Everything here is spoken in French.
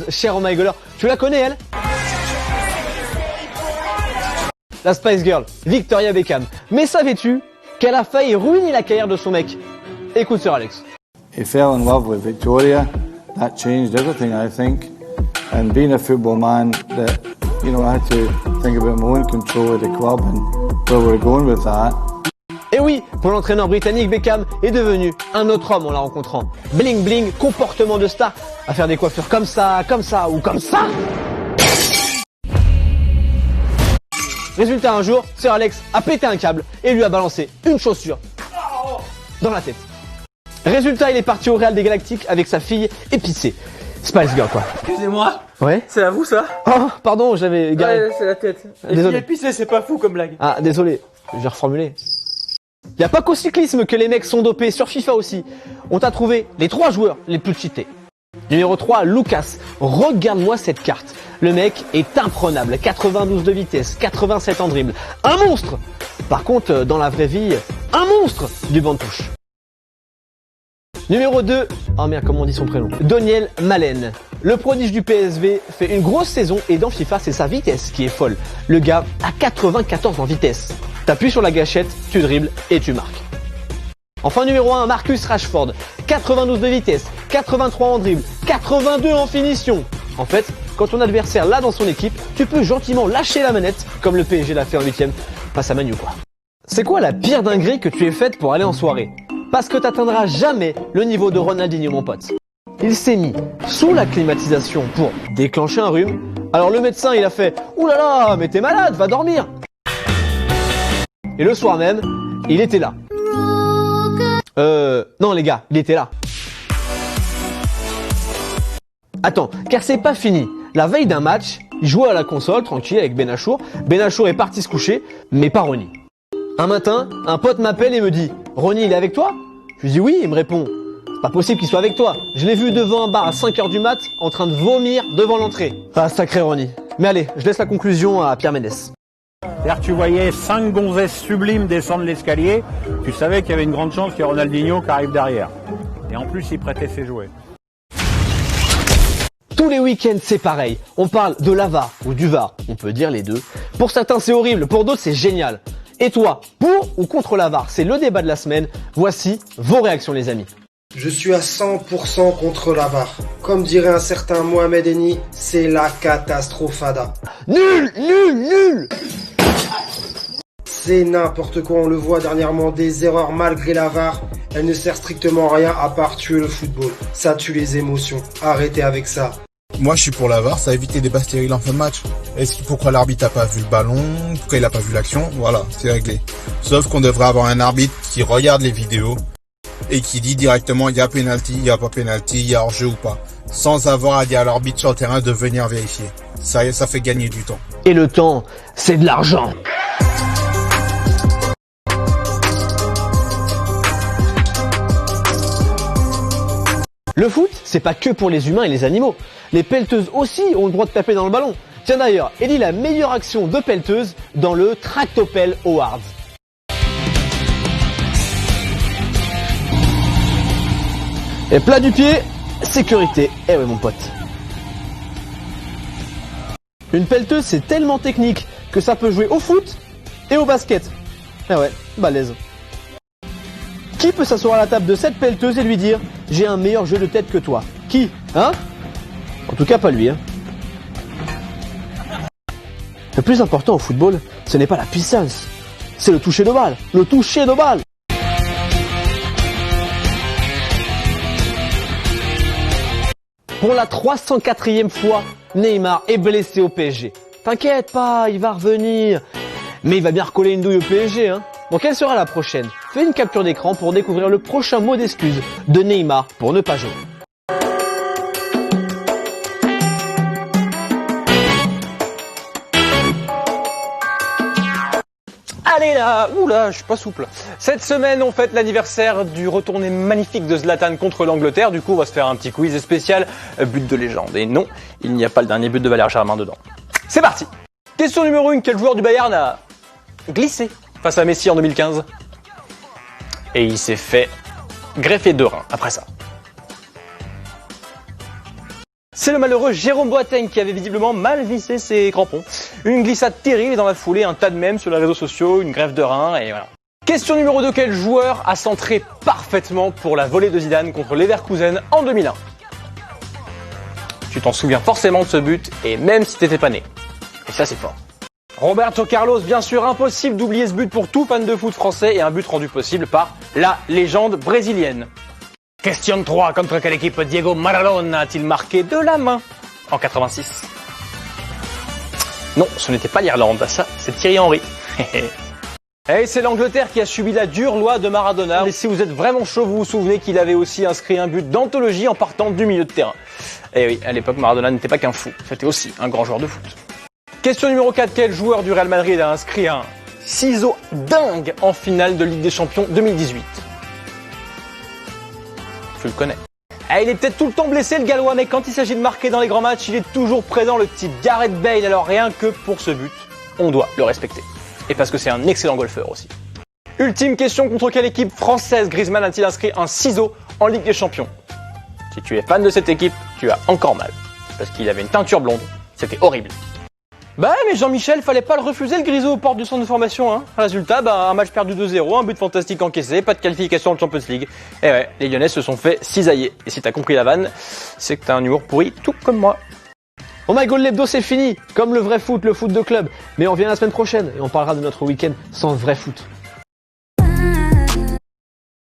Cher Oh My Girl, tu la connais elle? La Spice Girl, Victoria Beckham. Mais savais-tu qu'elle a failli ruiner la carrière de son mec? Écoute Sir Alex. He fell in love with Victoria. That changed everything, I think. And being a football man, that I had to think about my own control of the club and where we're going with that. Et oui, pour l'entraîneur britannique, Beckham est devenu un autre homme en la rencontrant. Bling bling, comportement de star, à faire des coiffures comme ça ou comme ça. Résultat, un jour, Sir Alex a pété un câble et lui a balancé une chaussure dans la tête. Résultat, il est parti au Real des Galactiques avec sa fille épicée. Spice Girl quoi. Excusez-moi. Ouais. C'est à vous ça? Oh, pardon, j'avais égaré. Ouais, c'est la tête. Désolé. Épicé, c'est pas fou comme blague. Ah, désolé, j'ai reformulé. Y a pas qu'au cyclisme que les mecs sont dopés, sur FIFA aussi. On t'a trouvé les 3 joueurs les plus cheatés. Numéro 3, Lucas. Regarde-moi cette carte. Le mec est imprenable. 92 de vitesse, 87 en dribble. Un monstre. Par contre, dans la vraie vie, un monstre du banc de touche. Numéro 2, oh merde, comment on dit son prénom? Daniel Malen. Le prodige du PSV fait une grosse saison et dans FIFA, c'est sa vitesse qui est folle. Le gars a 94 en vitesse. T'appuies sur la gâchette, tu dribbles et tu marques. Enfin numéro 1, Marcus Rashford. 92 de vitesse, 83 en dribble, 82 en finition. En fait, quand ton adversaire l'a dans son équipe, tu peux gentiment lâcher la manette, comme le PSG l'a fait en 8ème face à Manu quoi. C'est quoi la pire dinguerie que tu aies faite pour aller en soirée? Parce que t'atteindras jamais le niveau de Ronaldinho mon pote. Il s'est mis sous la climatisation pour déclencher un rhume. Alors le médecin il a fait « Ouh là là, mais t'es malade, va dormir !» Et le soir même, il était là. Non les gars, il était là. Attends, car c'est pas fini. La veille d'un match, il jouait à la console, tranquille, avec Benachour. Benachour est parti se coucher, mais pas Ronny. Un matin, un pote m'appelle et me dit « Ronny, il est avec toi ?» Je lui dis « Oui », il me répond « C'est pas possible qu'il soit avec toi. Je l'ai vu devant un bar à 5h du mat, en train de vomir devant l'entrée. » Ah, sacré Ronny. Mais allez, je laisse la conclusion à Pierre Ménès. C'est-à-dire que tu voyais 5 gonzesses sublimes descendre l'escalier, tu savais qu'il y avait une grande chance qu'il y ait Ronaldinho qui arrive derrière. Et en plus, il prêtait ses jouets. Tous les week-ends, c'est pareil. On parle de la VAR ou du VAR, on peut dire les deux. Pour certains, c'est horrible, pour d'autres, c'est génial. Et toi, pour ou contre la VAR? C'est le débat de la semaine. Voici vos réactions les amis. Je suis à 100% contre la VAR. Comme dirait un certain Mohamed Eni, c'est la catastrophada. Nul, nul, nul. C'est n'importe quoi, on le voit dernièrement, des erreurs malgré la VAR. Elle ne sert strictement à rien à part tuer le football. Ça tue les émotions. Arrêtez avec ça. Moi, je suis pour la VAR, ça a évité des débats stériles en fin de match. Pourquoi l'arbitre n'a pas vu le ballon? Pourquoi il n'a pas vu l'action? Voilà, c'est réglé. Sauf qu'on devrait avoir un arbitre qui regarde les vidéos et qui dit directement il y a pénalty, il n'y a pas pénalty, il y a hors-jeu ou pas. Sans avoir à dire à l'arbitre sur le terrain de venir vérifier. Ça fait gagner du temps. Et le temps, c'est de l'argent. Le foot, c'est pas que pour les humains et les animaux. Les pelleteuses aussi ont le droit de taper dans le ballon. Tiens d'ailleurs, élit la meilleure action de pelleteuse dans le Tractopelle Awards. Et plat du pied, sécurité. Eh ouais mon pote. Une pelleteuse c'est tellement technique que ça peut jouer au foot et au basket. Eh ouais, balèze. Qui peut s'asseoir à la table de cette pelleteuse et lui dire « J'ai un meilleur jeu de tête que toi » Qui? Hein? En tout cas pas lui. Hein. Le plus important au football, ce n'est pas la puissance, c'est le toucher de balle. Le toucher de balle. Pour la 304e fois, Neymar est blessé au PSG. T'inquiète pas, il va revenir. Mais il va bien recoller une douille au PSG, hein. Bon, quelle sera la prochaine? Fais une capture d'écran pour découvrir le prochain mot d'excuse de Neymar pour ne pas jouer. Allez là, oula, je suis pas souple. Cette semaine, on fête l'anniversaire du retourné magnifique de Zlatan contre l'Angleterre. Du coup, on va se faire un petit quiz spécial but de légende. Et non, il n'y a pas le dernier but de Valère Germain dedans. C'est parti. Question numéro 1, quel joueur du Bayern a glissé face à Messi en 2015? Et il s'est fait greffer de rein après ça. C'est le malheureux Jérôme Boateng qui avait visiblement mal vissé ses crampons. Une glissade terrible et dans la foulée, un tas de mèmes sur les réseaux sociaux, une grève de rein et voilà. Question numéro 2, quel joueur a centré parfaitement pour la volée de Zidane contre Leverkusen en 2001 ? Tu t'en souviens forcément de ce but et même si t'étais pas né. Et ça c'est fort. Roberto Carlos, bien sûr, impossible d'oublier ce but pour tout fan de foot français et un but rendu possible par la légende brésilienne. Question 3, contre quelle équipe Diego Maradona a-t-il marqué de la main en 86 ? Non, ce n'était pas l'Irlande, ça, c'est Thierry Henry. Et c'est l'Angleterre qui a subi la dure loi de Maradona. Et si vous êtes vraiment chaud, vous vous souvenez qu'il avait aussi inscrit un but d'anthologie en partant du milieu de terrain. Et oui, à l'époque, Maradona n'était pas qu'un fou, c'était aussi un grand joueur de foot. Question numéro 4, quel joueur du Real Madrid a inscrit un ciseau dingue en finale de Ligue des Champions 2018 ? Tu le connais. Eh, il est peut-être tout le temps blessé le Gallois, mais quand il s'agit de marquer dans les grands matchs, il est toujours présent, le petit Gareth Bale. Alors rien que pour ce but, on doit le respecter. Et parce que c'est un excellent golfeur aussi. Ultime question, contre quelle équipe française Griezmann a-t-il inscrit un ciseau en Ligue des Champions ? Si tu es fan de cette équipe, tu as encore mal. Parce qu'il avait une teinture blonde, c'était horrible. Bah mais Jean-Michel, fallait pas le refuser le grisou aux portes du centre de formation, hein. Résultat, un match perdu 2-0, un but fantastique encaissé, pas de qualification en Champions League. Et ouais, les Lyonnais se sont fait cisailler. Et si t'as compris la vanne, c'est que t'as un humour pourri tout comme moi. Oh my god, l'hebdo c'est fini, comme le vrai foot, le foot de club. Mais on revient la semaine prochaine et on parlera de notre week-end sans vrai foot.